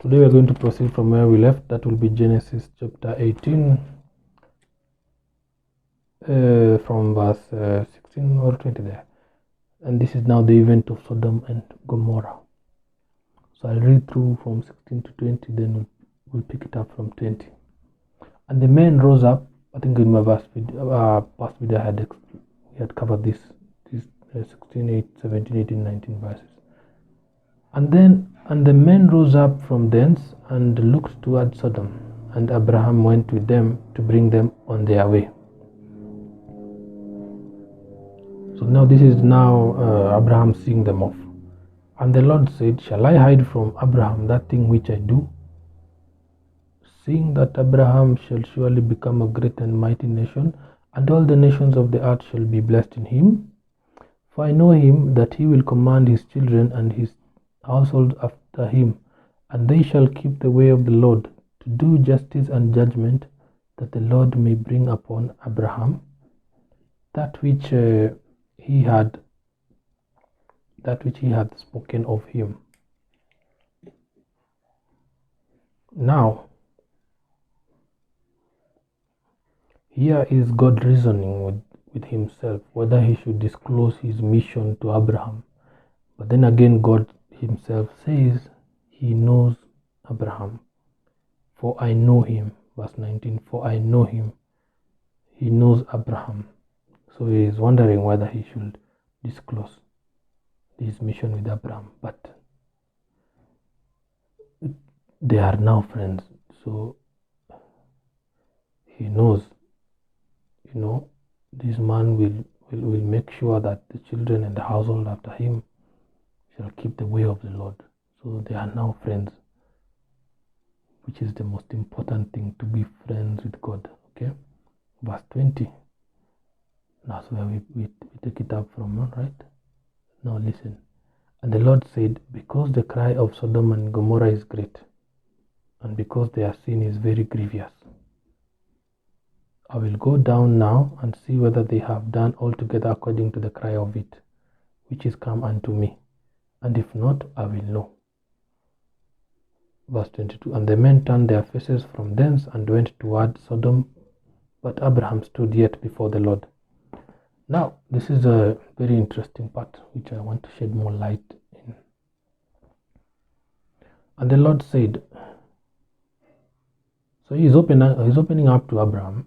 Today we are going to proceed from where we left. That will be Genesis chapter 18, from verse 16 or 20 there. And this is now the event of Sodom and Gomorrah. So I'll read through from 16 to 20, then we'll pick it up from 20. And the men rose up. I think in my past video we had covered this 16, 8, 17, 18, 19 verses. And the men rose up from thence and looked toward Sodom, and Abraham went with them to bring them on their way. So now this is Abraham seeing them off. And the Lord said, Shall I hide from Abraham that thing which I do? Seeing that Abraham shall surely become a great and mighty nation, and all the nations of the earth shall be blessed in him. For I know him, that he will command his children and his household after him, and they shall keep the way of the Lord, to do justice and judgment, that the Lord may bring upon Abraham that which he had spoken of him. Now, here is God reasoning with himself whether he should disclose his mission to Abraham. But then again, God himself says he knows Abraham. For I know him, verse 19, for I know him. He knows Abraham. So he is wondering whether he should disclose his mission with Abraham. But they are now friends. So he knows, this man will make sure that the children and the household after him shall keep the way of the Lord. So they are now friends, which is the most important thing, to be friends with God. Okay, verse 20. That's where we take it up from, right? Now listen. And the Lord said, because the cry of Sodom and Gomorrah is great, and because their sin is very grievous, I will go down now and see whether they have done altogether according to the cry of it, which is come unto me. And if not, I will know. Verse 22. And the men turned their faces from thence and went toward Sodom, but Abraham stood yet before the Lord. Now, this is a very interesting part which I want to shed more light in. And the Lord said, so he's opening up to Abraham,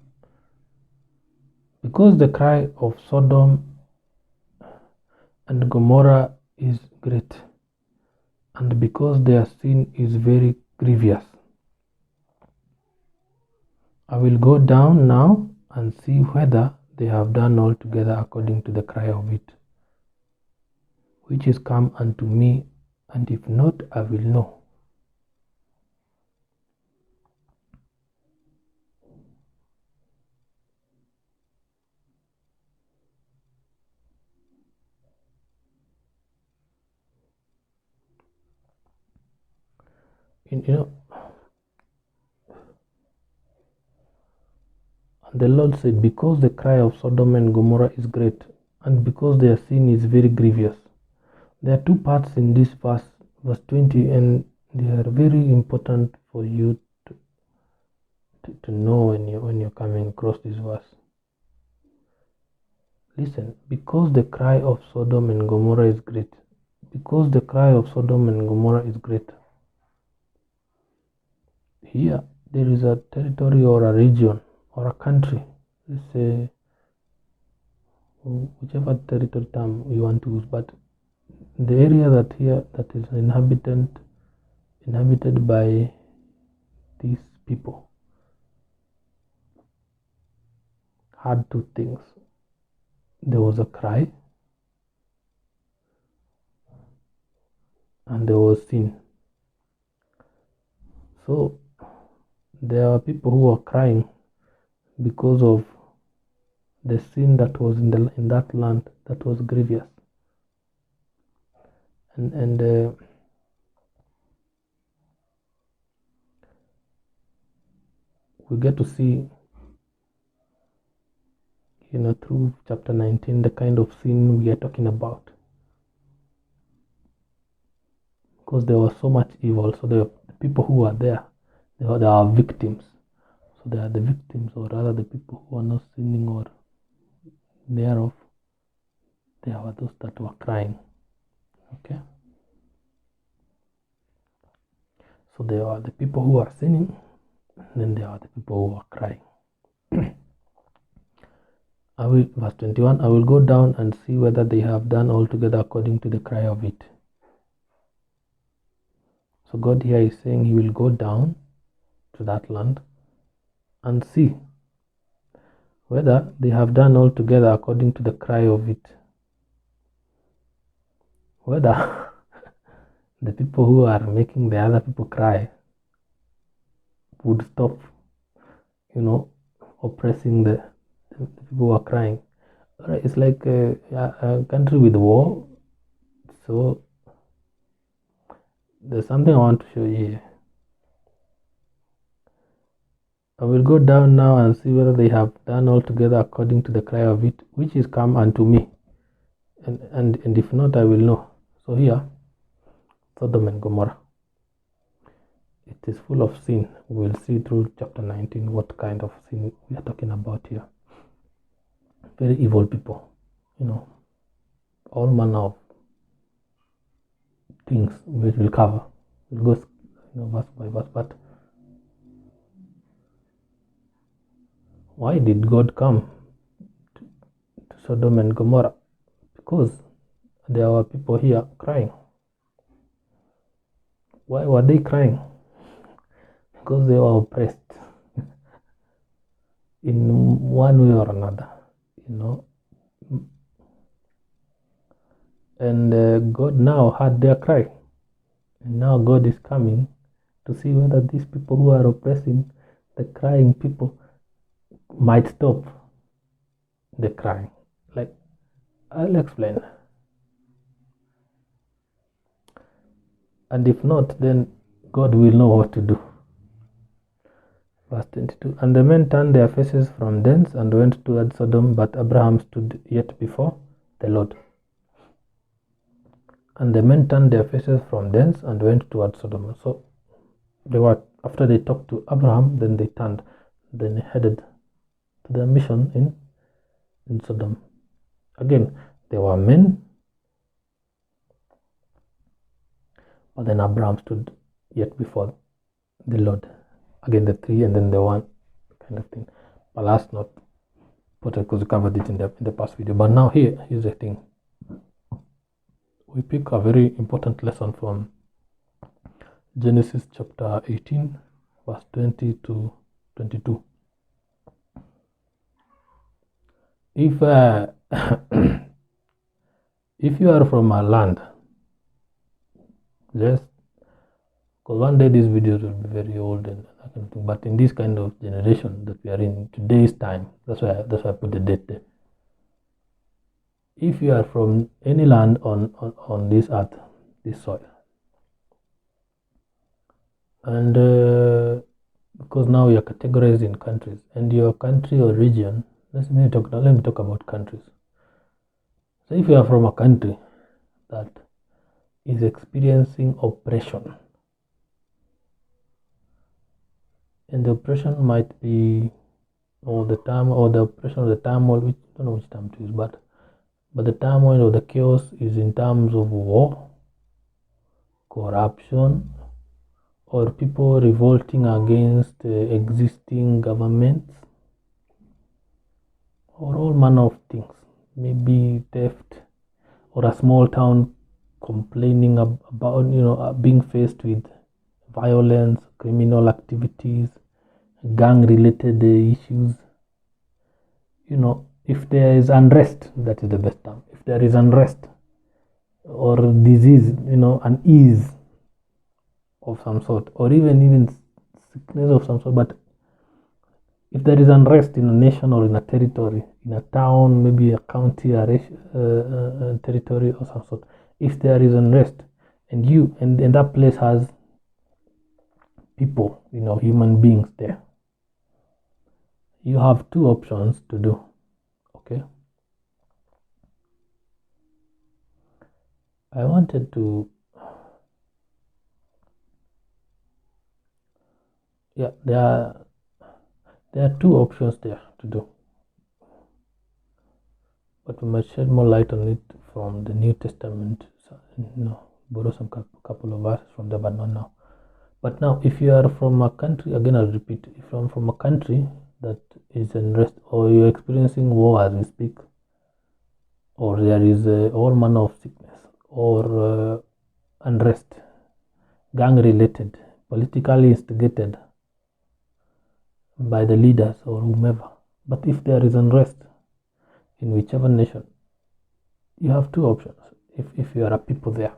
because the cry of Sodom and Gomorrah is great, and because their sin is very grievous, I will go down now and see whether they have done altogether according to the cry of it, which is come unto me, and if not, I will know. And the Lord said, because the cry of Sodom and Gomorrah is great, and because their sin is very grievous. There are two parts in this verse 20, and they are very important for you to know when you're coming across this verse. Listen, because the cry of Sodom and Gomorrah is great. Because the cry of Sodom and Gomorrah is great. Here, there is a territory or a region or a country. Let's say, whichever territory term you want to use, but the area that is inhabited by these people had two things. There was a cry, and there was sin. So there are people who are crying because of the sin that was in that land that was grievous. And we get to see, through chapter 19, the kind of sin we are talking about. Because there was so much evil, so the people who are there, they are victims. So they are the victims, or rather the people who are not sinning or thereof. They are those that were crying. Okay. So they are the people who are sinning, and then there are the people who are crying. Verse 21, I will go down and see whether they have done altogether according to the cry of it. So God here is saying he will go down to that land and see whether they have done altogether according to the cry of it. Whether the people who are making the other people cry would stop, oppressing the people who are crying. Alright, it's like a country with war. So there's something I want to show you here. I will go down now and see whether they have done altogether according to the cry of it, which is come unto me. And if not, I will know. So here, Sodom and Gomorrah. It is full of sin. We will see through chapter 19 what kind of sin we are talking about here. Very evil people, all manner of things we will cover. We'll go verse by verse. But why did God come to Sodom and Gomorrah? Because there were people here crying. Why were they crying? Because they were oppressed in one way or another, And God now heard their cry. And now God is coming to see whether these people who are oppressing the crying people might stop the crying. Like, I'll explain. And if not, then God will know what to do. Verse 22, and the men turned their faces from thence and went toward Sodom, but Abraham stood yet before the Lord. And the men turned their faces from thence and went toward Sodom. So they were, after they talked to Abraham, then they turned, then headed to their mission in Sodom. Again, they were men, but then Abraham stood yet before the Lord. Again, the three and then the one kind of thing. But that's not important because we covered it in the past video. But now here's the thing. We pick a very important lesson from Genesis chapter 18, verse 20 to 22. If if you are from a land, just because one day these videos will be very old and that kind of thing, but in this kind of generation that we are in today's time, that's why I put the date there. If you are from any land on this earth, this soil, and because now we are categorized in countries, and your country or region, let me talk about countries. So if you are from a country that is experiencing oppression, and the oppression might be all the time, or the oppression of the turmoil, which I don't know which term to use, but the turmoil or the chaos is in terms of war, corruption, or people revolting against existing governments, or all manner of things, maybe theft, or a small town complaining about being faced with violence, criminal activities, gang-related issues. If there is unrest, that is the best term. If there is unrest or disease, unease of some sort, or even sickness of some sort, but if there is unrest in a nation or in a territory, in a town, maybe a county, a territory or some sort, if there is unrest, and that place has people, human beings there, you have two options to do. Okay, I wanted to yeah, there are two options there to do, but we might shed more light on it from the New Testament. So, borrow some couple of verses from there, but not now. But now, if you are from a country, again I'll repeat, if you're from a country that is unrest, or you're experiencing war as we speak, or there is all manner of sickness, or unrest, gang-related, politically instigated by the leaders or whomever. But if there is unrest in whichever nation, you have two options. If you are a people there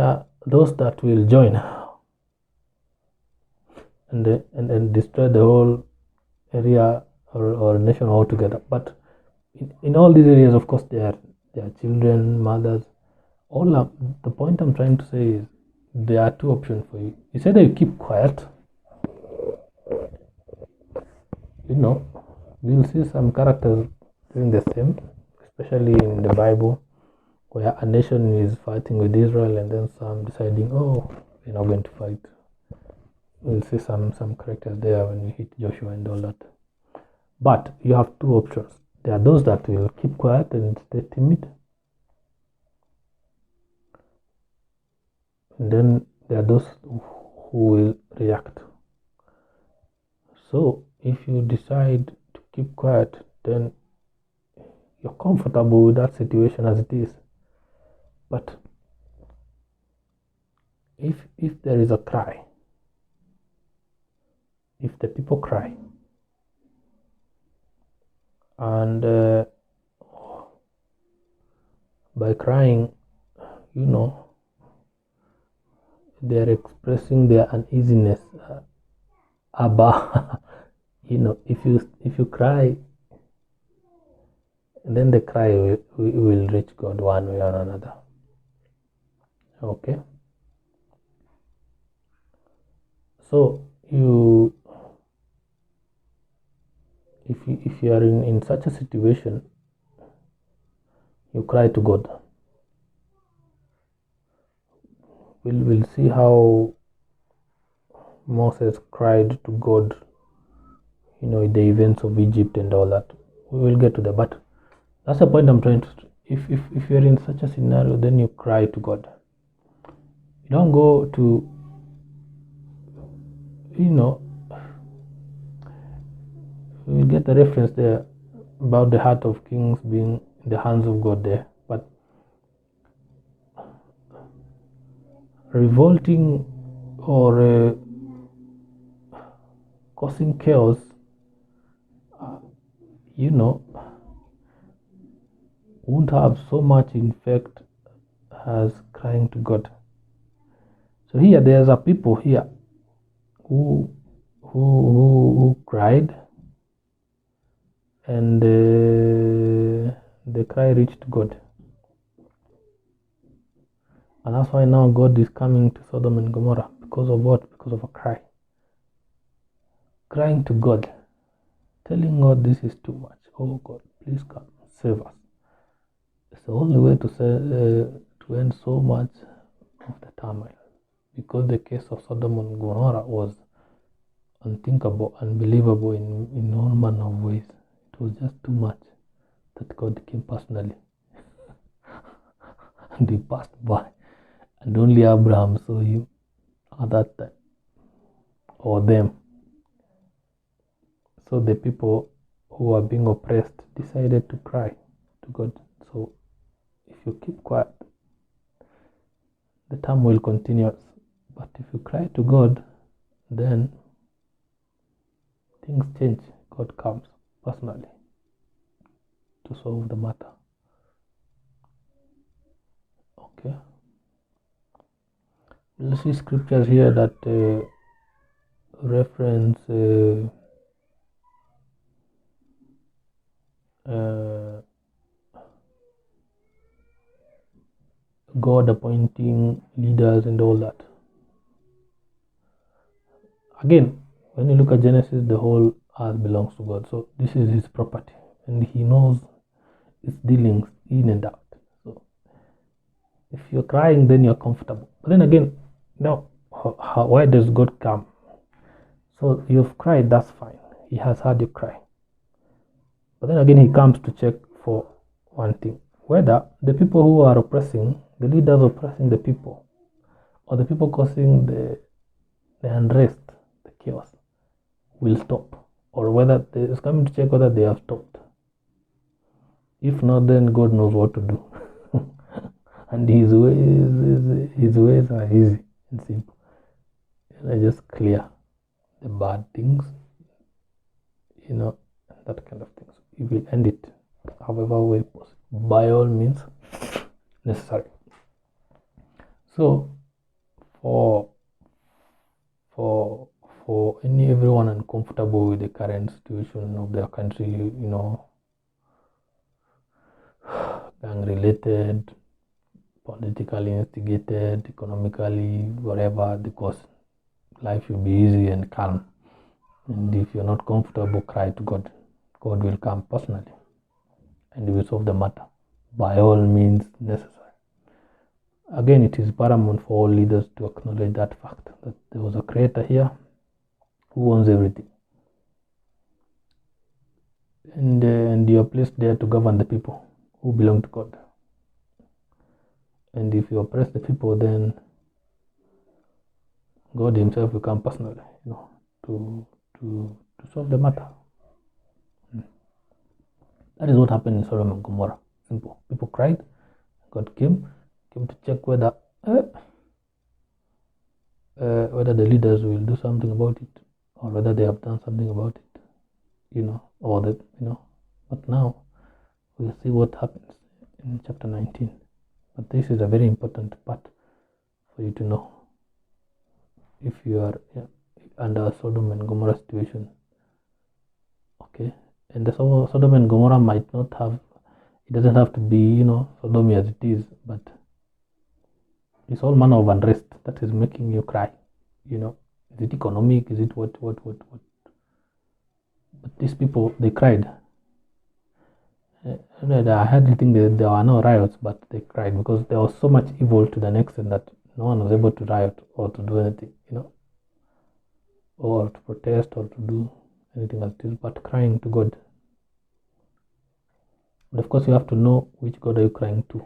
are those that will join and destroy the whole area or nation altogether. But in all these areas, of course, there are children, mothers. The point I'm trying to say is there are two options for you. It's either you keep quiet, we'll see some characters doing the same, especially in the Bible, where a nation is fighting with Israel and then some deciding, oh, we're not going to fight. We'll see some characters there when we hit Joshua and all that. But you have two options. There are those that will keep quiet and stay timid. And then there are those who will react. So if you decide to keep quiet, then you're comfortable with that situation as it is. But if there is a cry, if the people cry, and by crying, they're expressing their uneasiness about if you cry, then the cry will reach God one way or another. Okay, so if you are in such a situation, you cry to God. We'll see how Moses cried to God, the events of Egypt and all that. We will get to that, but that's the point I'm trying to. If you're in such a scenario, then you cry to God. You don't go to, we'll get the reference there about the heart of kings being in the hands of God there, but revolting or causing chaos, won't have so much effect as crying to God. So here there's a people here who cried, and the cry reached God. And that's why now God is coming to Sodom and Gomorrah. Because of what? Because of a cry. Crying to God. Telling God this is too much. Oh God, please come, save us. It's the only way to end so much of the turmoil. Because the case of Sodom and Gomorrah was unthinkable, unbelievable in all manner of ways. It was just too much that God came personally. And he passed by. And only Abraham saw him at that time, or them. So the people who were being oppressed decided to cry to God. So if you keep quiet, the turmoil continues. But if you cry to God, then things change. God comes personally to solve the matter. Okay. We'll see scriptures here that reference God appointing leaders and all that. Again, when you look at Genesis, the whole earth belongs to God. So this is his property, and he knows its dealings in and out. So if you're crying, then you're comfortable. But then again, now why does God come? So you've cried, that's fine. He has heard you cry. But then again, he comes to check for one thing, whether the people who are oppressing, the leaders oppressing the people, or the people causing the unrest, the chaos, will stop, or whether he's coming to check whether they have stopped. If not, then God knows what to do. And his ways are easy and simple. And just clear the bad things, that kind of things. He will end it however way possible, by all means necessary. So for everyone uncomfortable with the current situation of their country, gang related, politically instigated, economically, whatever, because life will be easy and calm. And if you're not comfortable, cry to God. God will come personally and he will solve the matter by all means necessary. Again, it is paramount for all leaders to acknowledge that fact, that there was a creator here who owns everything. And you are placed there to govern the people who belong to God. And if you oppress the people, then God himself will come personally, to solve the matter. That is what happened in Sodom and Gomorrah. Simple. People cried. God came to check whether the leaders will do something about it, or whether they have done something about it, or that, But now we'll see what happens in chapter 19. But this is a very important part for you to know. If you are under a Sodom and Gomorrah situation, okay, and the Sodom and Gomorrah might not have, it doesn't have to be, Sodom as it is, but it's all manner of unrest that is making you cry, Is it economic? Is it what? But these people, they cried. I hardly think that there were no riots, but they cried because there was so much evil to the extent that no one was able to riot or to do anything, or to protest or to do anything else, but crying to God. But of course, you have to know which God are you crying to,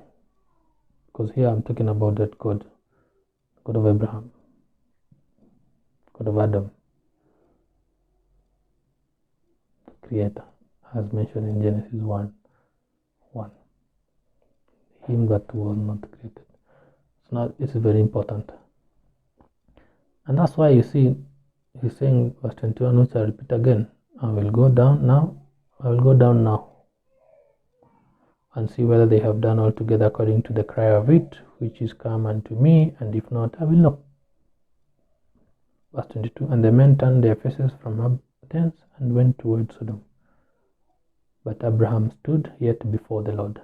because here I'm talking about that God of Abraham, God of Adam, the Creator, as mentioned in Genesis 1:1, him that was not created. So now this is very important, and that's why you see he's saying verse 21, which I repeat again, I will go down now and see whether they have done altogether according to the cry of it, which is come unto me, and if not, I will know. Verse 22, and the men turned their faces from thence and went toward Sodom. But Abraham stood yet before the Lord.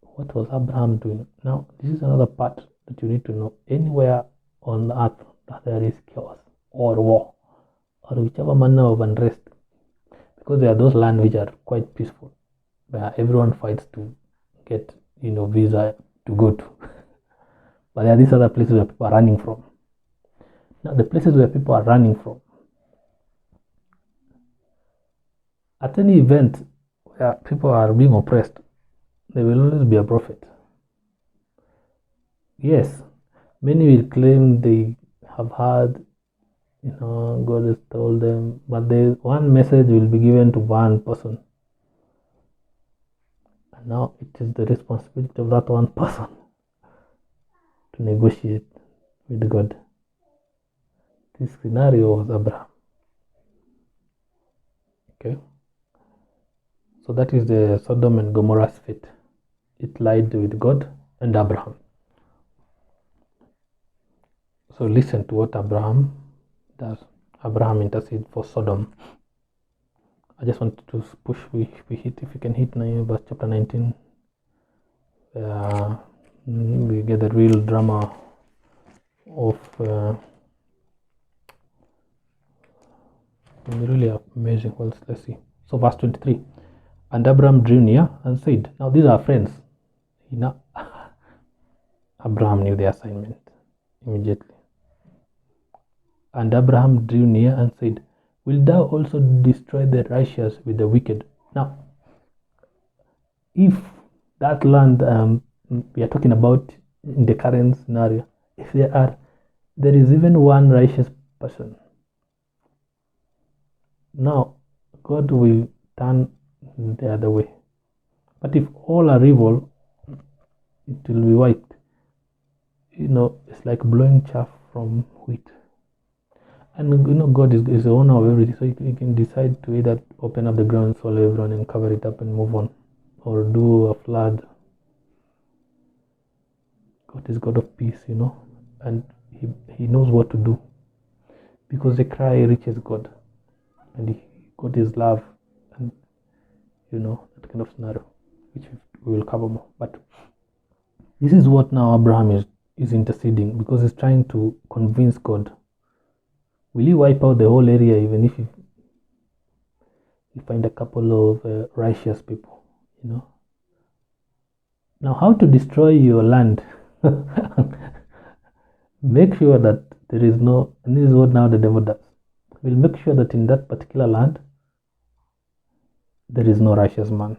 What was Abraham doing? Now, this is another part that you need to know. Anywhere on the earth that there is chaos or war or whichever manner of unrest, because there are those lands which are quite peaceful, where everyone fights to get visa to go to. But there are these other places where people are running from. Now, the places where people are running from, at any event where people are being oppressed, there will always be a prophet. Yes, many will claim they have heard, God has told them, but one message will be given to one person. And now it is the responsibility of that one person to negotiate with God. This scenario was Abraham. Okay. So that is the Sodom and Gomorrah's fate. It lied with God and Abraham. So listen to what Abraham does. Abraham intercedes for Sodom. I just wanted to push, if we can hit verse chapter 19, we get the real drama of really amazing. Well, let's see. So verse 23, and Abraham drew near and said, now these are friends. Abraham knew the assignment immediately. And Abraham drew near and said, Wilt thou also destroy the righteous with the wicked? Now, if that land we are talking about in the current scenario, if there is even one righteous person, now God will turn the other way. But if all are evil, it will be wiped. It's like blowing chaff from wheat. And God is the owner of everything, so he can decide to either open up the ground, swallow everyone, and cover it up and move on, or do a flood. God is God of peace, and he knows what to do, because the cry reaches God, and God is love, and that kind of scenario, which we will cover more. But this is what now Abraham is interceding, because he's trying to convince God. Will you wipe out the whole area even if you find a couple of righteous people, Now, how to destroy your land? Make sure that there is no, and this is what now the devil does. We'll make sure that in that particular land, there is no righteous man.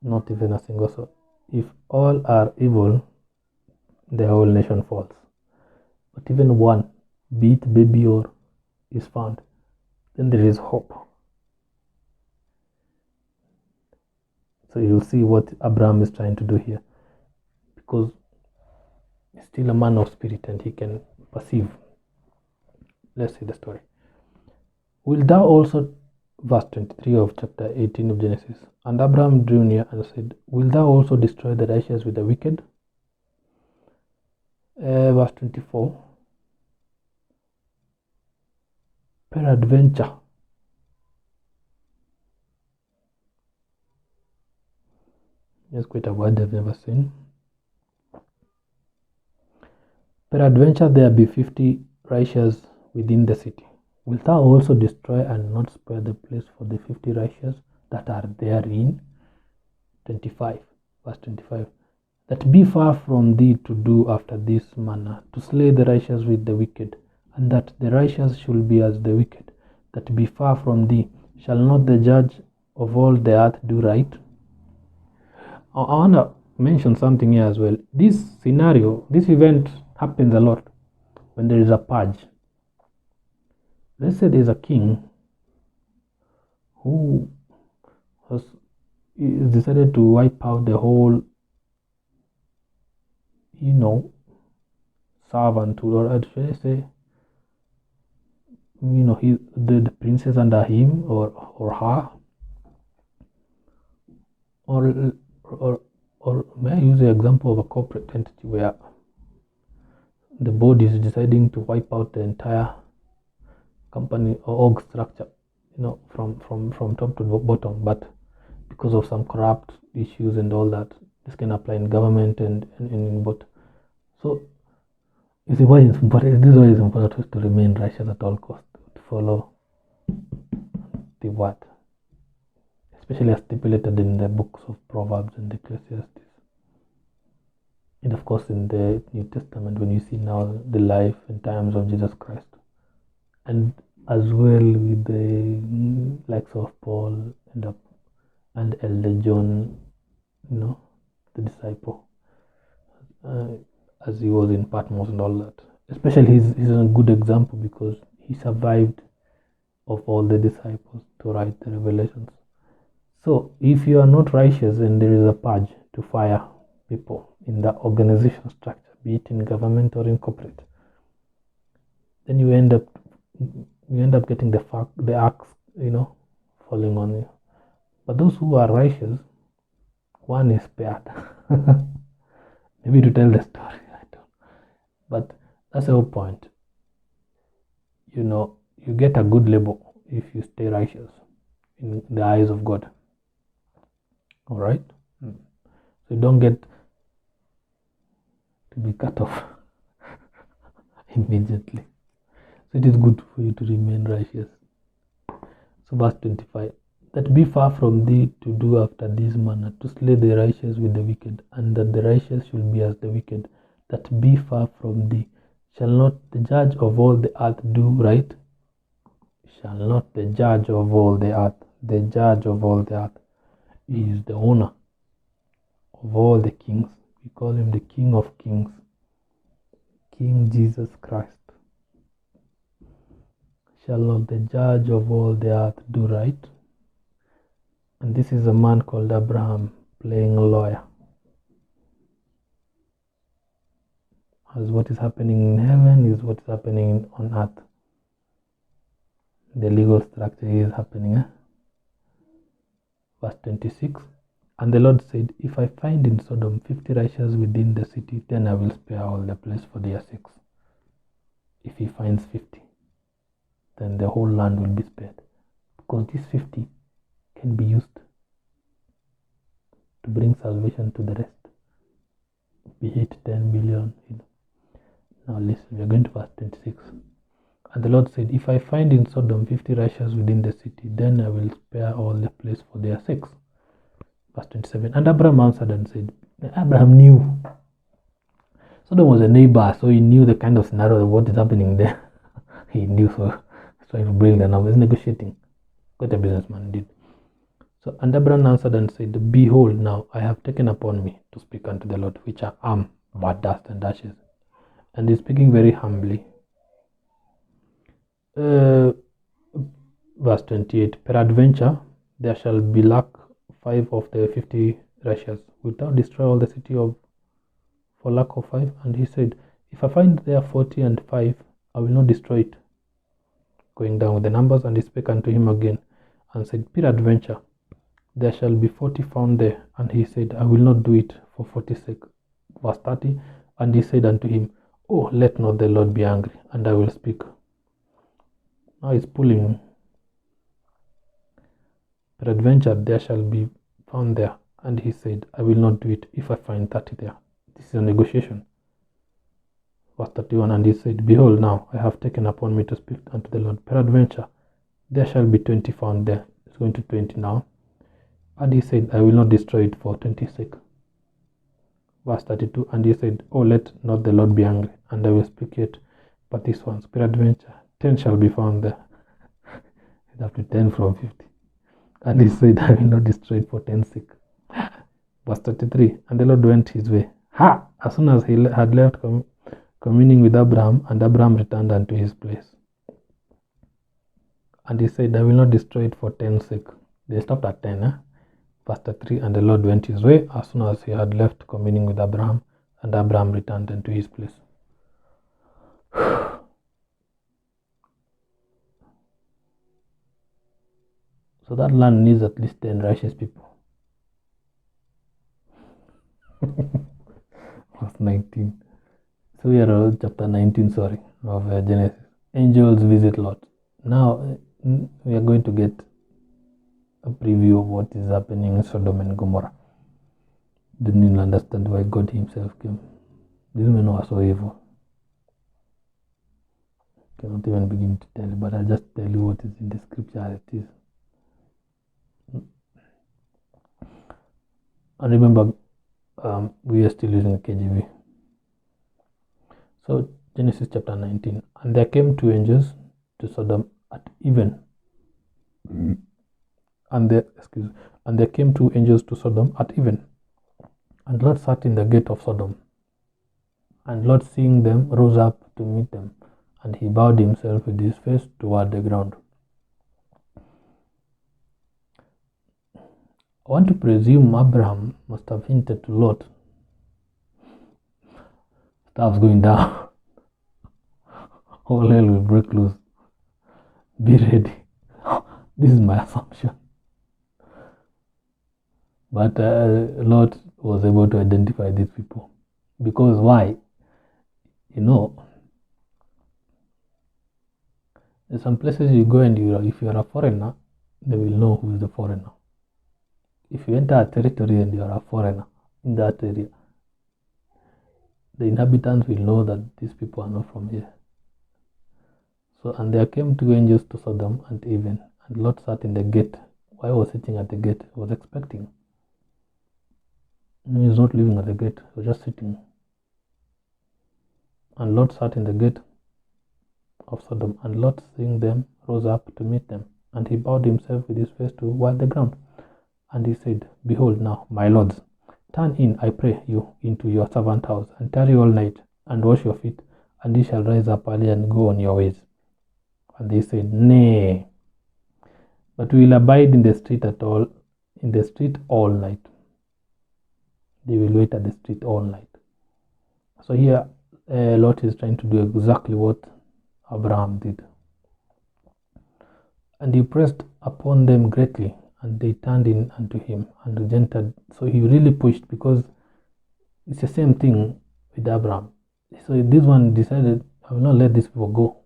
Not even a single soul. If all are evil, the whole nation falls. But even one, be it baby or is found, then there is hope. So you'll see what Abraham is trying to do here, because he's still a man of spirit and he can perceive. Let's see the story. Will thou also, verse 23 of chapter 18 of Genesis, and Abraham drew near and said, Will thou also destroy the righteous with the wicked? Verse 24, peradventure, that's quite a word I've never seen. Peradventure there be 50 righteous within the city. Wilt thou also destroy and not spare the place for the 50 righteous that are therein? 25, verse 25. That be far from thee to do after this manner, to slay the righteous with the wicked, and that the righteous should be as the wicked. That be far from thee. Shall not the judge of all the earth do right? I want to mention something here as well. This scenario, this event happens a lot when there is a purge. Let's say there is a king who has decided to wipe out the whole, servant, or should I say, the princess under him or her, or may I use the example of a corporate entity where the board is deciding to wipe out the entire company or org structure, from top to bottom, but because of some corrupt issues and all that, this can apply in government and in both. So you see why it's important. This is why it's important to remain righteous at all costs, to follow the word, especially as stipulated in the books of Proverbs and Ecclesiastes. And of course in the New Testament, when you see now the life and times of Jesus Christ, and as well with the likes of Paul and Elder John, the disciple, as he was in Patmos and all that. Especially he's a good example because he survived of all the disciples to write the revelations. So if you are not righteous and there is a purge to fire people in the organization structure, be it in government or in corporate, then you end up getting the axe, falling on you. But those who are righteous, one is spared. Maybe to tell the story, I don't. But that's the whole point. You get a good label if you stay righteous in the eyes of God. All right? So you don't get to be cut off immediately. So it is good for you to remain righteous. So verse 25. That be far from thee to do after this manner, to slay the righteous with the wicked, and that the righteous should be as the wicked. That be far from thee. Shall not the judge of all the earth do right? Shall not the judge of all the earth, the judge of all the earth, he is the owner of all the kings. We call him the King of Kings, King Jesus Christ. Shall not the judge of all the earth do right? And this is a man called Abraham playing lawyer. As what is happening in heaven is what is happening on earth. The legal structure is happening. Verse 26. And the Lord said, if I find in Sodom 50 righteous within the city, then I will spare all the place for their sakes. If he finds 50, then the whole land will be spared. Because these 50 can be used to bring salvation to the rest. We hit 10 billion. Now listen, we are going to verse 26. And the Lord said, if I find in Sodom 50 righteous within the city, then I will spare all the place for their sakes. Verse 27. And Abraham answered and said, Abraham knew. Sodom was a neighbor, so he knew the kind of scenario of what is happening there. He knew, so he's trying to bring the numbers, negotiating. What a businessman did. So, and Abraham answered and said, behold, now I have taken upon me to speak unto the Lord, which I am but dust and ashes. And he's speaking very humbly. Verse 28. Peradventure, there shall be lack 5 of the 50 righteous. Wilt thou destroy all the city for lack of 5? And he said, if I find there 40 and 5, I will not destroy it. Going down with the numbers, and he spake unto him again, and said, peradventure, there shall be 40 found there. And he said, I will not do it for 40's sake. Verse 30. And he said unto him, oh, let not the Lord be angry, and I will speak. Now he's pulling. Peradventure, there shall be found there. And he said, I will not do it if I find 30 there. This is a negotiation. Verse 31. And he said, behold, now I have taken upon me to speak unto the Lord. Peradventure, there shall be 20 found there. It's going to 20 now. And he said, I will not destroy it for 20's sake. Verse 32. And he said, oh, let not the Lord be angry, and I will speak yet but this one. Peradventure, 10 shall be found there. It's up to 10 from 50. And he said, I will not destroy it for 10's sake. Verse 33. And the Lord went his way. As soon as he had left communing with Abraham, and Abraham returned unto his place. And he said, I will not destroy it for 10's sake. They stopped at 10. Verse 3. And the Lord went his way as soon as he had left communing with Abraham, and Abraham returned unto his place. So that land needs at least 10 righteous people. Verse 19. So we are at chapter 19, of Genesis. Angels visit Lot. Now we are going to get a preview of what is happening in Sodom and Gomorrah. Then you'll understand why God himself came. These men are so evil. I cannot even begin to tell you, but I'll just tell you what is in the scripture as it is. And remember, we are still using KJV. So Genesis chapter 19. And there came 2 angels to Sodom at even. And there came 2 angels to Sodom at even. And Lot sat in the gate of Sodom. And Lot, seeing them, rose up to meet them, and he bowed himself with his face toward the ground. I want to presume Abraham must have hinted to Lot. Stuff's going down. All hell will break loose. Be ready. This is my assumption. But Lot was able to identify these people. Because why? There's some places you go and if you're a foreigner, they will know who is the foreigner. If you enter a territory and you are a foreigner in that area, the inhabitants will know that these people are not from here. So, and there came 2 angels to Sodom and even, and Lot sat in the gate. Why was sitting at the gate? He was expecting. He was not living at the gate, he was just sitting. And Lot sat in the gate of Sodom, and Lot, seeing them, rose up to meet them. And he bowed himself with his face toward the ground. And he said, Behold now, my lords, turn in, I pray you, into your servant house, and tarry all night, and wash your feet, and ye shall rise up early and go on your ways. And they said, Nay, but we will abide in the street all night. They will wait at the street all night. So here, Lot is trying to do exactly what Abraham did. And he pressed upon them greatly, and they turned in unto him and regented. So he really pushed, because it's the same thing with Abraham. So this one decided, I will not let these people go.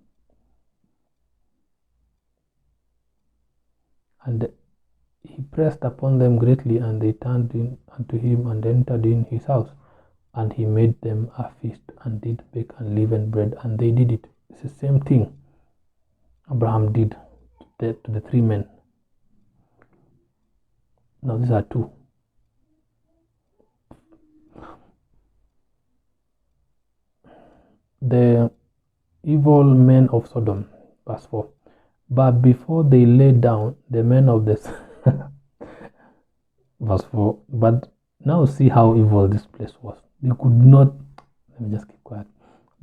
And he pressed upon them greatly, and they turned in unto him and entered in his house. And he made them a feast, and did bake unleavened bread, and they did it. It's the same thing Abraham did to the three men. Now these are two. The evil men of Sodom, verse 4. But before they lay down, the men of the verse 4. But now see how evil this place was. They could not, let me just keep quiet.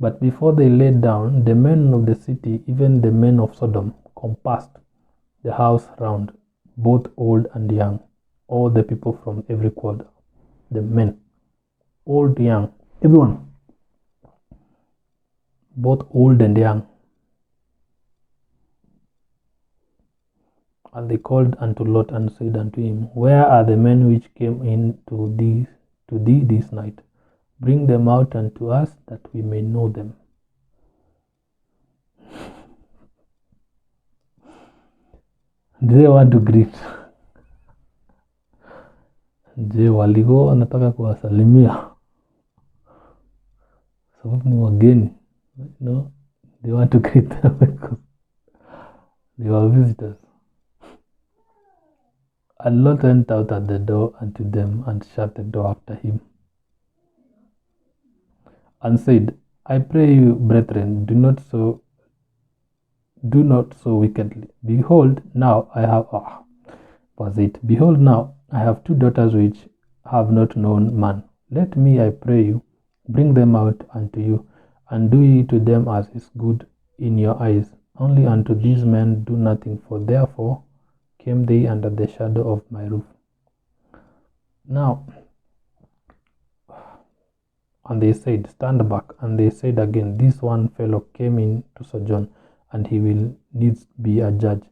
But before they lay down, the men of the city, even the men of Sodom, compassed the house round, both old and young, all the people from every quarter, the men, old, young, everyone, both old and young. And they called unto Lot and said unto him, Where are the men which came in to thee this night? Bring them out unto us, that we may know them. They want to greet. Je, waligo wanataka kuwasalimia sababu ni wageni. No, they want to greet them because they were visitors. And Lot went out at the door unto them, and shut the door after him, and said, I pray you, brethren, do not so wickedly. Behold, now I have verse 8. Behold, now I have two daughters which have not known man. Let me, I pray you, bring them out unto you, and do ye to them as is good in your eyes. Only unto these men do nothing, for therefore came they under the shadow of my roof. Now, and they said, Stand back. And they said again, This one fellow came in to sojourn, and he will needs be a judge.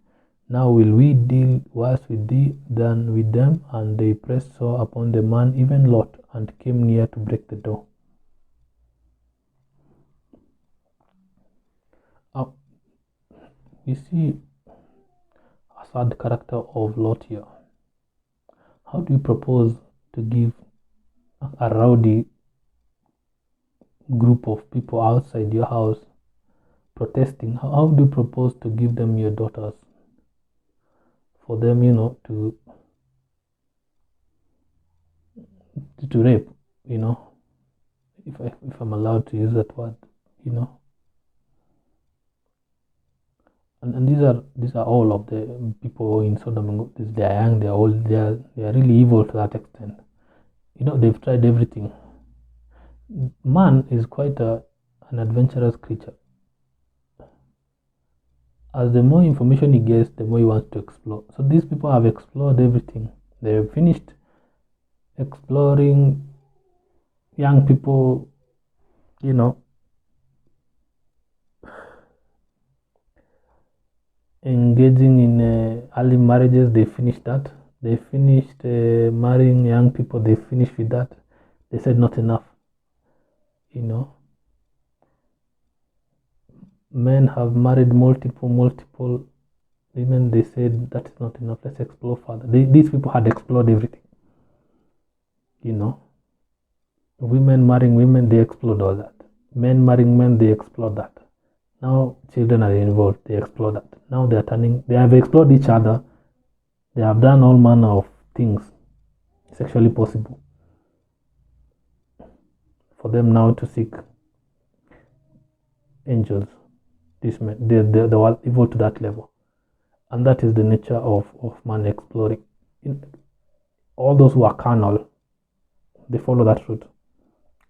Now will we deal worse with thee than with them? And they pressed sore upon the man, even Lot, and came near to break the door. We see a sad character of Lot here. How do you propose to give a rowdy group of people outside your house protesting? How do you propose to give them your daughters for them, to rape, if I'm allowed to use that word, And these are all of the people in Sodom. They are young, they are old, they are really evil to that extent. They've tried everything. Man is quite an adventurous creature. As the more information he gets, the more he wants to explore. So these people have explored everything. They have finished exploring young people, engaging in early marriages. They finished that. They finished marrying young people. They finished with that. They said not enough. Men have married multiple women. They said that is not enough. Let's explore further. These people had explored everything. Women marrying women, they explored all that. Men marrying men, they explored that. Now children are involved, they explore that. Now they have explored each other. They have done all manner of things sexually possible for them now to seek angels. This men, they were evil to that level. And that is the nature of man exploring. All those who are carnal, they follow that route.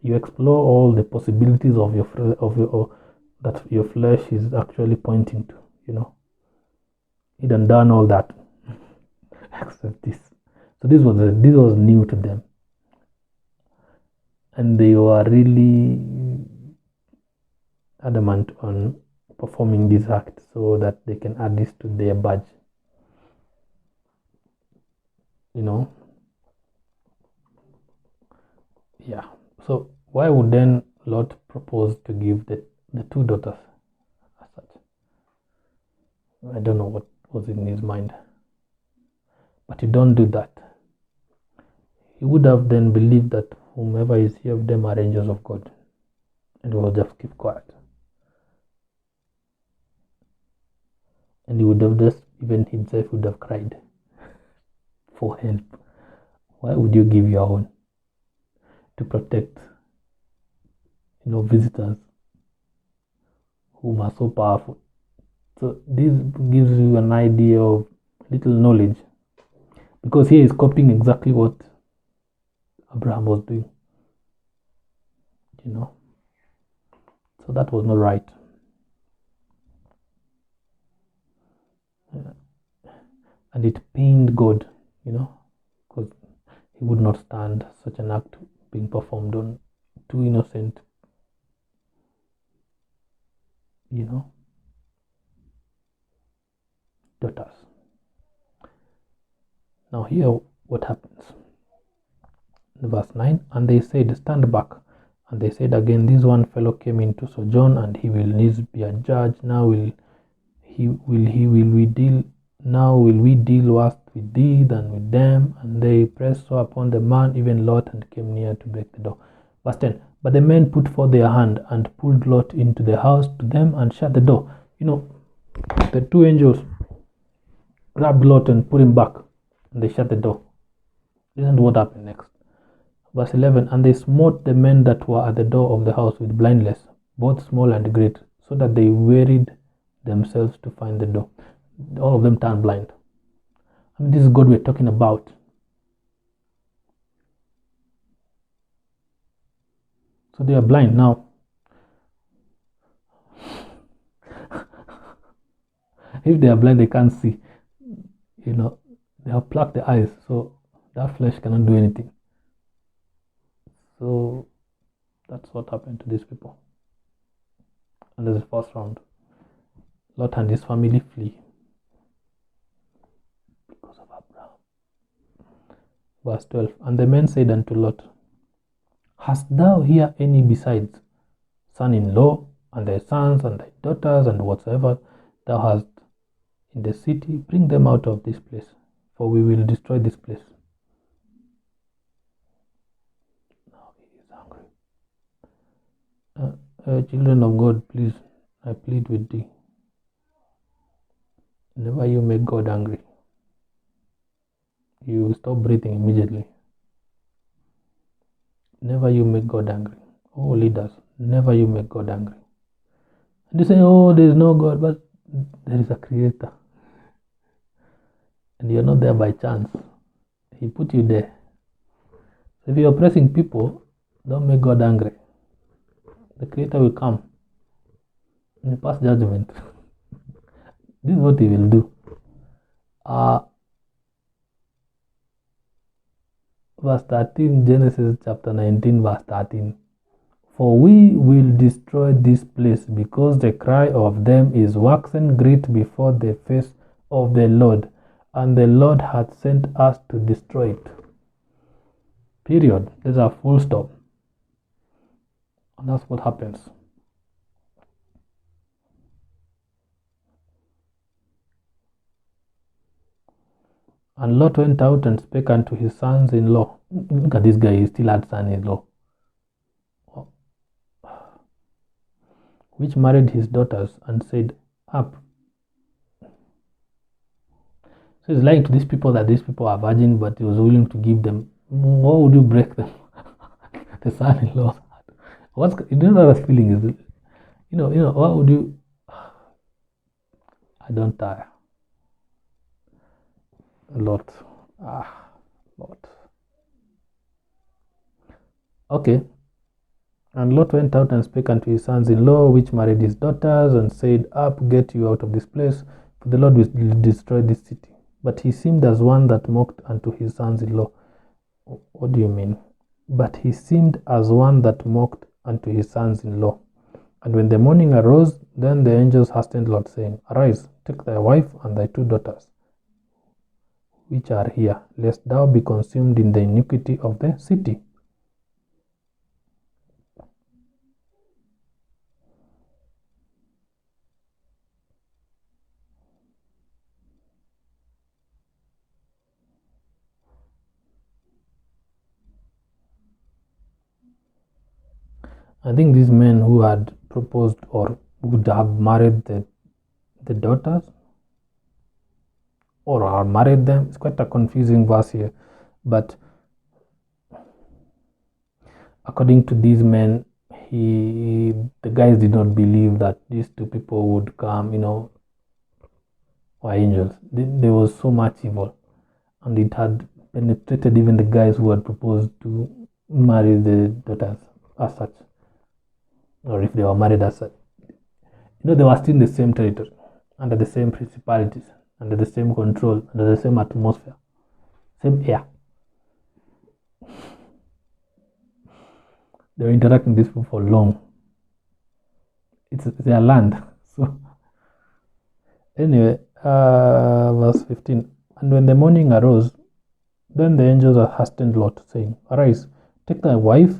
You explore all the possibilities of that your flesh is actually pointing to. He done all that, except this. So this was new to them, and they were really adamant on performing this act so that they can add this to their badge. Yeah. So why would then Lot propose to give the two daughters as such? I don't know what was in his mind. But you don't do that. He would have then believed that whomever is here of them are angels of God, and he will just keep quiet. And he would have just, even himself would have cried for help. Why would you give your own to protect, visitors whom are so powerful? So this gives you an idea of little knowledge, because here is copying exactly what Abraham was doing. So that was not right. And it pained God, because he would not stand such an act being performed on two innocent, daughters. Now here what happens. In verse 9, and they said, stand back. And they said again, this one fellow came into sojourn, and he will needs be a judge. Now will we deal worse with thee than with them? And they pressed so upon the man, even Lot, and came near to break the door. Verse 10, but the men put forth their hand and pulled Lot into the house to them and shut the door. The two angels grabbed Lot and put him back, and they shut the door. Listen to what happened next. Verse 11, and they smote the men that were at the door of the house with blindness, both small and great, so that they wearied themselves to find the door. All of them turned blind. This is God we're talking about. So they are blind now. If they are blind, they can't see. They have plucked the eyes, so that flesh cannot do anything. So that's what happened to these people. And there's the first round. Lot and his family flee because of Abraham. Verse 12, and the men said unto Lot, hast thou here any besides son-in-law, and thy sons, and thy daughters, and whatsoever thou hast in the city? Bring them out of this place, for we will destroy this place. Now he is hungry. Children of God, please, I plead with thee. Never you make God angry. You stop breathing immediately. Never you make God angry. Oh, leaders, never you make God angry. And you say, oh, there is no God, but there is a creator. And you're not there by chance. He put you there. So if you're oppressing people, don't make God angry. The creator will come and pass judgment. This is what he will do. Verse 13, Genesis chapter 19, verse 13. For we will destroy this place, because the cry of them is waxen great before the face of the Lord, and the Lord hath sent us to destroy it. Period. There's a full stop. And that's what happens. And Lot went out and spake unto his sons-in-law. Look at this guy, he still had son-in-law, which married his daughters, and said, up. So he's lying to these people that these people are virgin, but he was willing to give them. Why would you break them? The son-in-law. You know what I was feeling is, What would you? I don't tire. A lot. Lot. Okay. And Lot went out and spake unto his sons-in-law, which married his daughters, and said, Up, get you out of this place, for the Lord will destroy this city. But he seemed as one that mocked unto his sons-in-law. What do you mean? But he seemed as one that mocked unto his sons-in-law. And when the morning arose, then the angels hastened Lot, saying, Arise, take thy wife and thy 2 daughters, which are here, lest thou be consumed in the iniquity of the city. I think these men who had proposed or would have married the daughters or are married them, it's quite a confusing verse here. But according to these men, the guys did not believe that these 2 people would come, were angels. There was so much evil, and it had penetrated even the guys who had proposed to marry the daughters as such, or if they were married as such. They were still in the same territory, under the same principalities, under the same control, under the same atmosphere, same air. They were interacting with these people for long. It's their land. So anyway, verse 15. And when the morning arose, then the angels hastened Lot, saying, Arise, take thy wife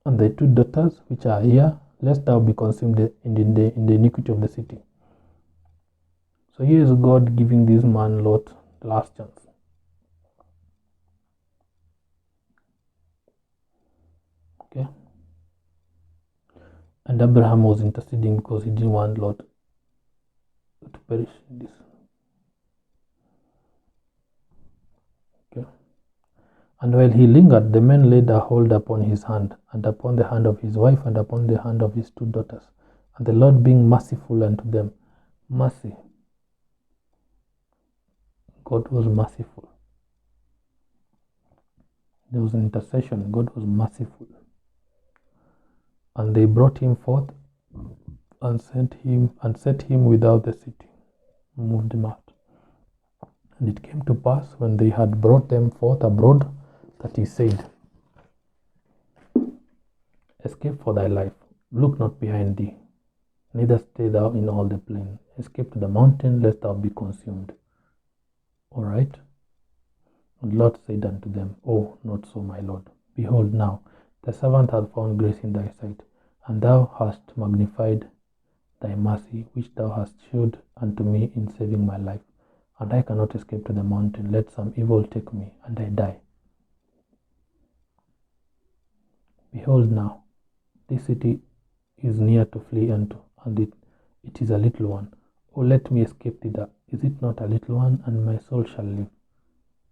and thy 2 daughters, which are here, lest thou be consumed in the iniquity of the city. So here is God giving this man Lot the last chance. Okay. And Abraham was interceding because he didn't want Lot to perish in this. Okay. And while he lingered, the men laid a hold upon his hand, and upon the hand of his wife, and upon the hand of his 2 daughters. And the Lord being merciful unto them. Mercy. God was merciful. There was an intercession. God was merciful. And they brought him forth and set him without the city, moved him out. And it came to pass, when they had brought them forth abroad, that he said, Escape for thy life, look not behind thee, neither stay thou in all the plain. Escape to the mountain, lest thou be consumed. All right. And Lot said unto them, Oh, not so, my Lord. Behold now, thy servant hath found grace in thy sight, and thou hast magnified thy mercy, which thou hast shewed unto me in saving my life. And I cannot escape to the mountain, let some evil take me, and I die. Behold now, this city is near to flee unto, and it is a little one. Oh, let me escape thither. Is it not a little one, and my soul shall live?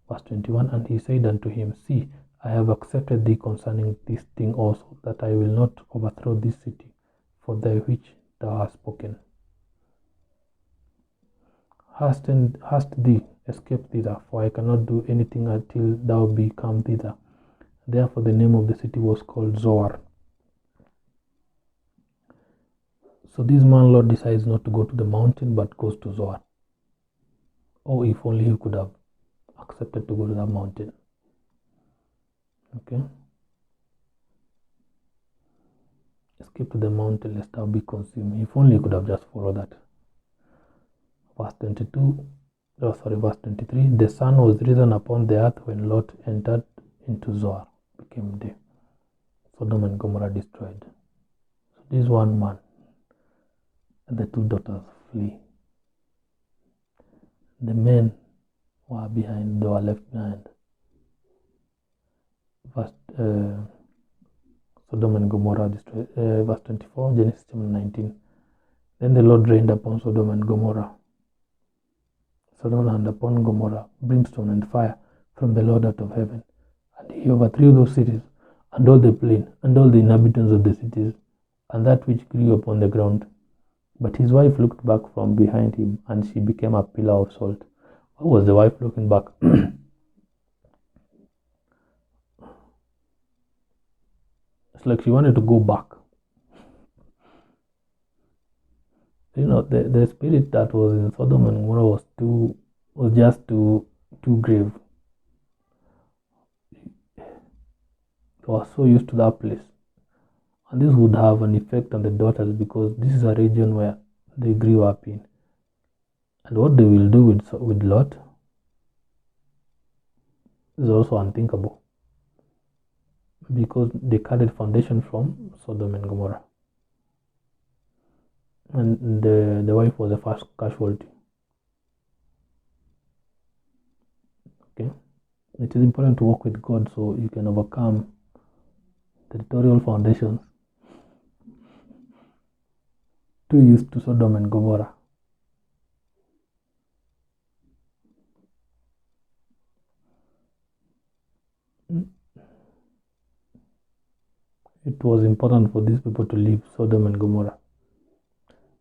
Verse 21, And he said unto him, See, I have accepted thee concerning this thing also, that I will not overthrow this city, for thy which thou hast spoken. Hast thee escaped thither, for I cannot do anything until thou be come thither. Therefore the name of the city was called Zoar. So this man Lord decides not to go to the mountain, but goes to Zoar. Oh, if only he could have accepted to go to that mountain. Okay. Escape to the mountain, lest thou be consumed. If only he could have just followed that. Verse 23. The sun was risen upon the earth when Lot entered into Zoar. Became day. Sodom and Gomorrah destroyed. So this one man and the 2 daughters flee. The men were behind, they were left behind. Sodom and Gomorrah destroyed. Verse 24, Genesis chapter 19. Then the Lord rained upon Sodom and Gomorrah. Sodom and upon Gomorrah, brimstone and fire from the Lord out of heaven. And he overthrew those cities, and all the plain, and all the inhabitants of the cities, and that which grew upon the ground. But his wife looked back from behind him, and she became a pillar of salt. Why was the wife looking back? It's like she wanted to go back. The spirit that was in Sodom and Gomorrah was just too grave. They were so used to that place. And this would have an effect on the daughters, because this is a region where they grew up in. And what they will do with Lot is also unthinkable, because they carried foundation from Sodom and Gomorrah. And the wife was the first casualty. Okay? It is important to work with God so you can overcome territorial foundations too used to Sodom and Gomorrah. It was important for these people to leave Sodom and Gomorrah.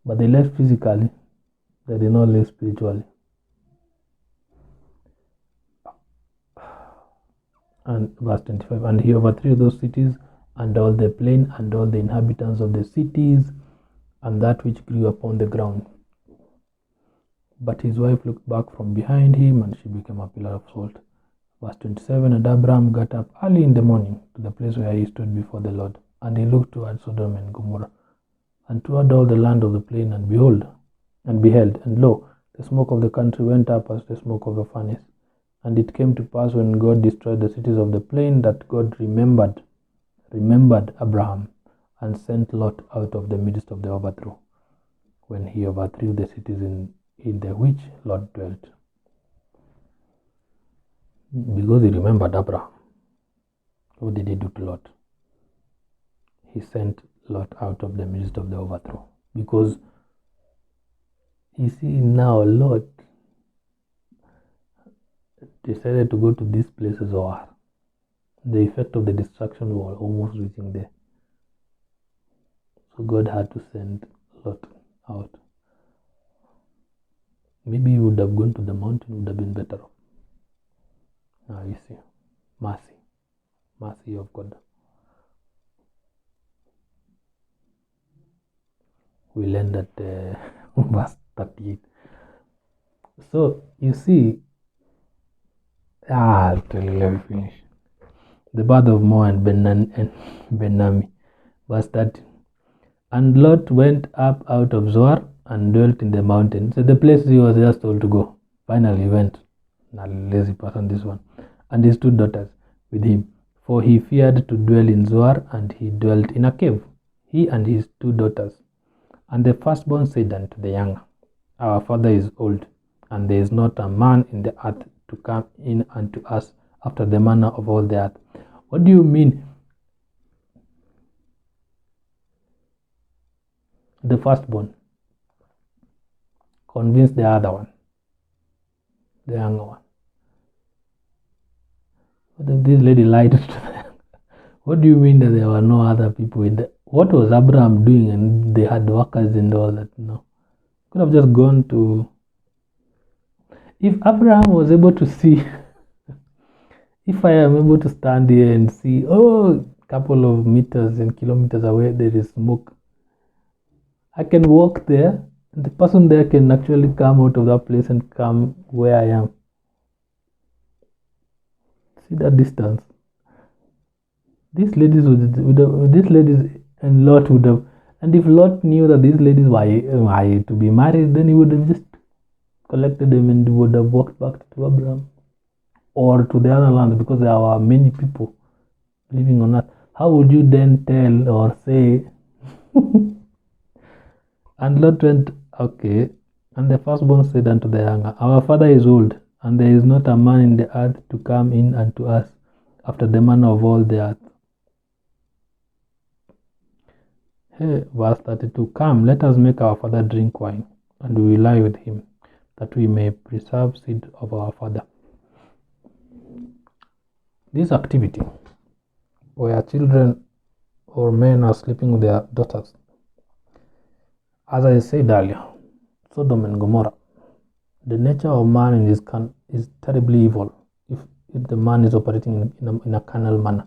But they left physically, they did not live spiritually. And verse 25, and he overthrew those cities, and all the plain, and all the inhabitants of the cities, and that which grew upon the ground. But his wife looked back from behind him, and she became a pillar of salt. Verse 27, and Abraham got up early in the morning to the place where he stood before the Lord, and he looked toward Sodom and Gomorrah, and toward all the land of the plain, and beheld, and lo, the smoke of the country went up as the smoke of a furnace. And it came to pass, when God destroyed the cities of the plain, that God remembered Abraham, and sent Lot out of the midst of the overthrow, when he overthrew the cities in the which Lot dwelt. Because he remembered Abraham, what did he do to Lot? He sent Lot out of the midst of the overthrow. Because you see, now Lot decided to go to these places, or the effect of the destruction was almost reaching there. So God had to send Lot out. Maybe he would have gone to the mountain, would have been better off. Now you see, mercy of God. We'll end at verse 38. So you see, let me finish. The birth of Moab and Benammi. Verse 30. And Lot went up out of Zoar and dwelt in the mountain. So the place he was just told to go. Finally he went. Not lazy person, this one. And his two daughters with him. For he feared to dwell in Zoar, and he dwelt in a cave, he and his two daughters. And the firstborn said unto the younger, Our father is old, and there is not a man in the earth to come in unto us after the manner of all the earth. What do you mean? The firstborn convinced the other one, the younger one. What if this lady lied to them? What do you mean that there were no other people in the... What was Abraham doing and they had workers and all that? No. Could have just gone to... If Abraham was able to see... If I am able to stand here and see, a couple of meters and kilometers away, there is smoke, I can walk there, and the person there can actually come out of that place and come where I am. See that distance? These ladies and Lot would have, and if Lot knew that these ladies were to be married, then he would have just collected them and would have walked back to Abraham or to the other land, because there are many people living on earth. How would you then tell or say? And Lot went, okay. And the firstborn said unto the younger, Our father is old, and there is not a man in the earth to come in unto us after the manner of all the earth. Hey, verse 32, Come, let us make our father drink wine, and we will lie with him, that we may preserve seed of our father. This activity, where children or men are sleeping with their daughters, As I said earlier, Sodom and Gomorrah, the nature of man in this is terribly evil if the man is operating in a carnal manner.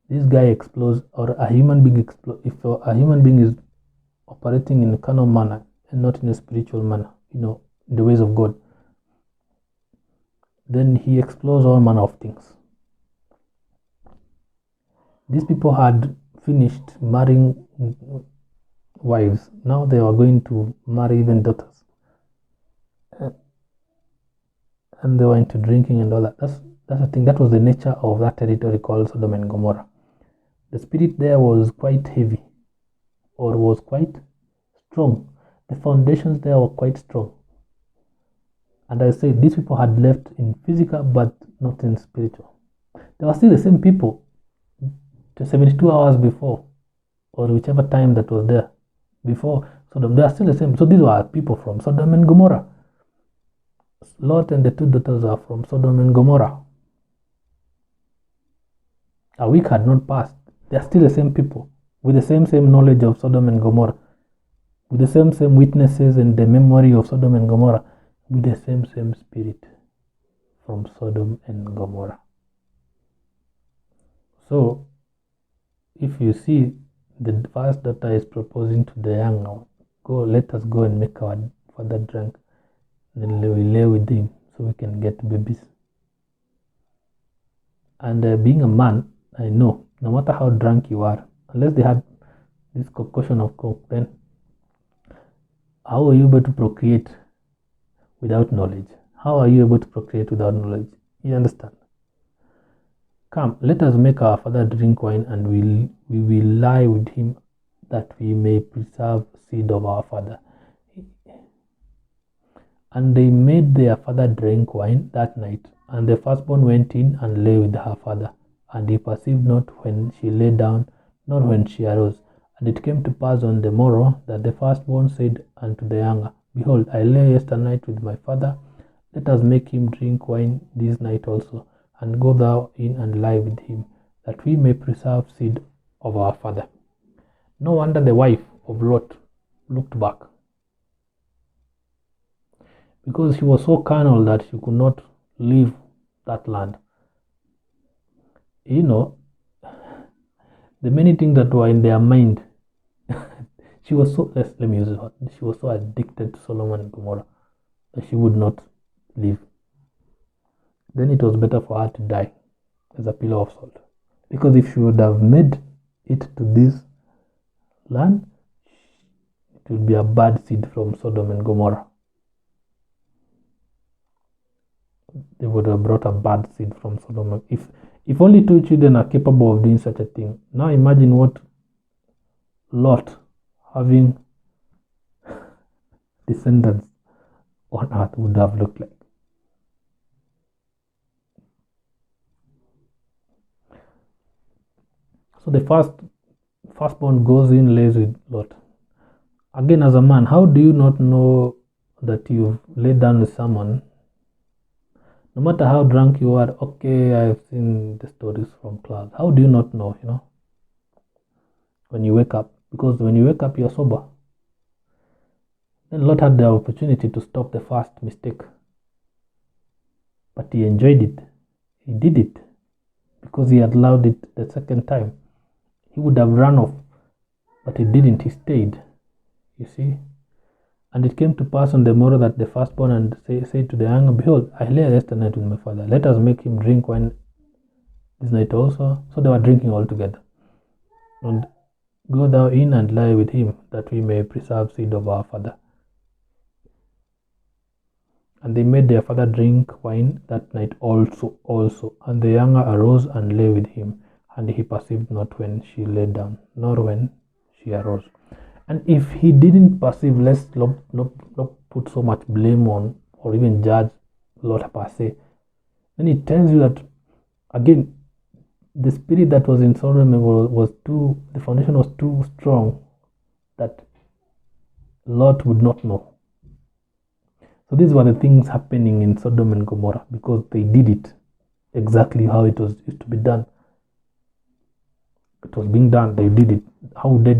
This guy explodes, or a human being explodes. If a human being is operating in a carnal manner and not in a spiritual manner, in the ways of God, then he explores all manner of things. These people had finished marrying wives. Now they are going to marry even daughters. And they were into drinking and all that. That's the thing. That was the nature of that territory called Sodom and Gomorrah. The spirit there was quite heavy, or was quite strong. The foundations there were quite strong. And I say these people had left in physical but not in spiritual. They were still the same people to 72 hours before, or whichever time that was there before Sodom. They are still the same. So these were people from Sodom and Gomorrah. Lot and the two daughters are from Sodom and Gomorrah. A week had not passed. They are still the same people with the same knowledge of Sodom and Gomorrah, with the same witnesses and the memory of Sodom and Gomorrah, with the same spirit from Sodom and Gomorrah. So, if you see the first daughter is proposing to the younger one, let us go and make our father drunk, then we lay with him so we can get babies. And being a man, I know, no matter how drunk you are, unless they had this concoction of coke, then how are you able to procreate without knowledge? How are you able to procreate without knowledge? You understand? Come, let us make our father drink wine, and we will lie with him, that we may preserve seed of our father. And they made their father drink wine that night, and the firstborn went in and lay with her father. And he perceived not when she lay down, nor when she arose. And it came to pass on the morrow that the firstborn said unto the younger, Behold, I lay yesternight with my father. Let us make him drink wine this night also, and go thou in and lie with him, that we may preserve seed of our father. No wonder the wife of Lot looked back, because she was so carnal that she could not leave that land. The many things that were in their mind. She was so, let me use it, she was so addicted to Sodom and Gomorrah that she would not leave. Then it was better for her to die as a pillar of salt. Because if she would have made it to this land, it would be a bad seed from Sodom and Gomorrah. They would have brought a bad seed from Sodom. If only two children are capable of doing such a thing, now imagine what Lot having descendants on earth would have looked like. So the firstborn goes in, lays with Lot. Again, as a man, how do you not know that you've laid down with someone? No matter how drunk you are, okay, I've seen the stories from class. How do you not know, when you wake up? Because when you wake up, you're sober. Then Lot had the opportunity to stop the first mistake. But he enjoyed it. He did it because he had allowed it the second time. He would have run off, but he didn't. He stayed. You see? And it came to pass on the morrow that the firstborn and said to the younger, Behold, I lay yesterday night with my father. Let us make him drink wine this night also. So they were drinking all together. And go thou in and lie with him, that we may preserve seed of our father. And they made their father drink wine that night also. And the younger arose and lay with him. And he perceived not when she lay down, nor when she arose. And if he didn't perceive, let's not put so much blame on or even judge Lot per se. Then it tells you that, again, the spirit that was in Sodom the foundation was too strong that Lot would not know. So these were the things happening in Sodom and Gomorrah because they did it exactly how it was used to be done. It was being done, they did it. How would they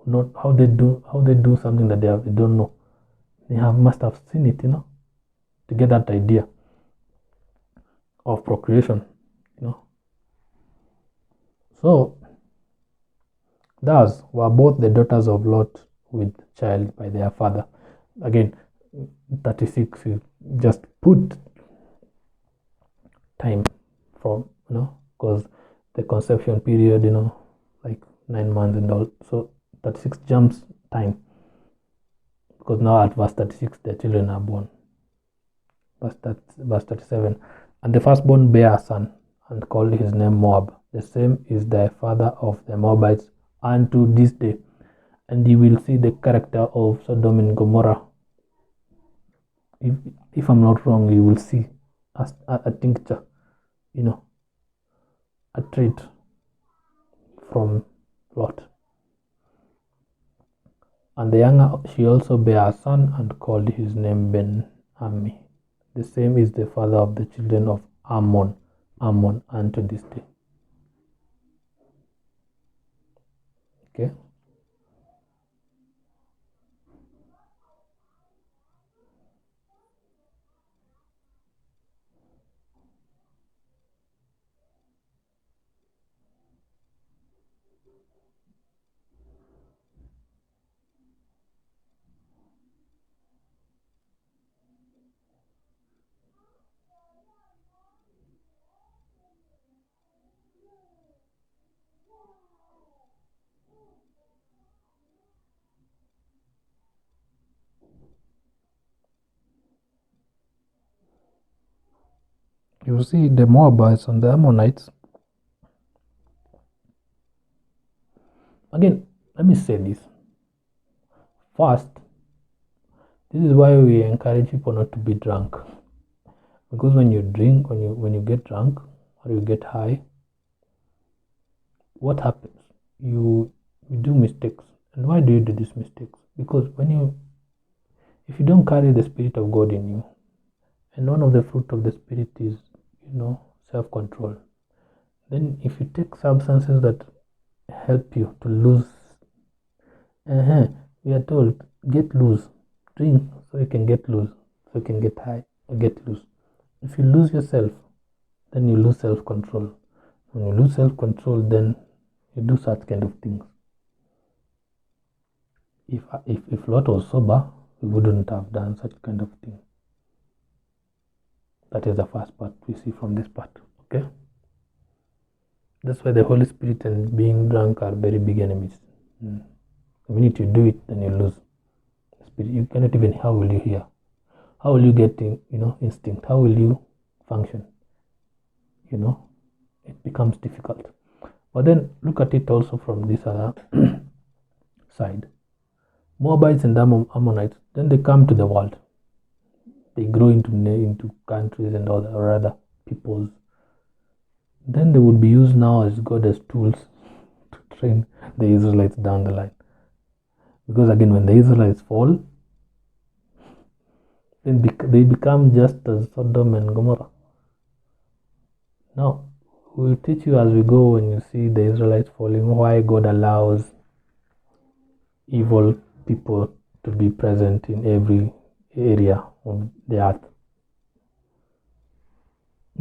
not how they do something that they don't know. They must have seen it, to get that idea of procreation, So thus were both the daughters of Lot with child by their father. Again, 36, you just put time from, because the conception period, like 9 months and all. So 36 jumps time, because now at verse 36 the children are born. Verse 37, and the firstborn bare a son, and called his name Moab. The same is the father of the Moabites unto this day. And you will see the character of Sodom and Gomorrah. If I'm not wrong, you will see a tincture, a trait from Lot. And the younger, she also bare a son, and called his name Benammi. The same is the father of the children of Ammon unto this day. Okay. You see the Moabites and the Ammonites. Again, let me say this. First, this is why we encourage people not to be drunk. Because when you drink, when you get drunk or you get high, what happens? You do mistakes. And why do you do these mistakes? Because if you don't carry the Spirit of God in you, and one of the fruit of the Spirit is, self-control, then if you take substances that help you to lose, we are told, get loose, drink so you can get loose, so you can get high or get loose. If you lose yourself, then you lose self-control. When you lose self-control, then you do such kind of things. If Lot was sober, we wouldn't have done such kind of thing. That is the first part we see from this part. Okay, that's why the Holy Spirit and being drunk are very big enemies. The minute you do it, then you lose the Spirit. You cannot even. How will you hear? How will you get instinct? How will you function? It becomes difficult. But then look at it also from this other side. Moabites and Ammonites, then they come to the world. They grow into countries and all, or other peoples. Then they would be used now as God as tools to train the Israelites down the line. Because again, when the Israelites fall, then they become just as Sodom and Gomorrah. Now, we will teach you as we go, when you see the Israelites falling, why God allows evil people to be present in every area of the earth.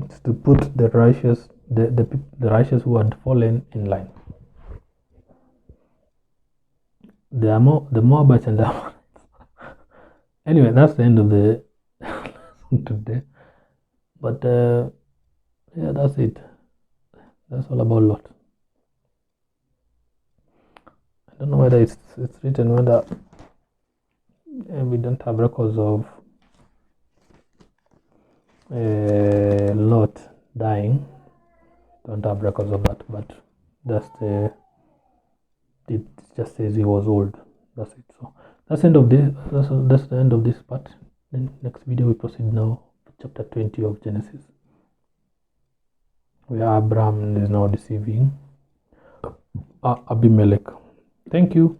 It's to put the righteous, the righteous who had fallen in line. The Moabites and the Ammonites. Anyway, that's the end of the lesson today. But yeah, that's it. That's all about Lot. I don't know whether it's written whether we don't have records of Lot dying. Don't have records of that, but that's it just says he was old. That's it. So that's the end of this. That's the end of this part. Then next video we proceed now to chapter 20 of Genesis, where Abraham is now deceiving Abimelech. Thank you.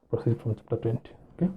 Proceed from chapter 20. Okay.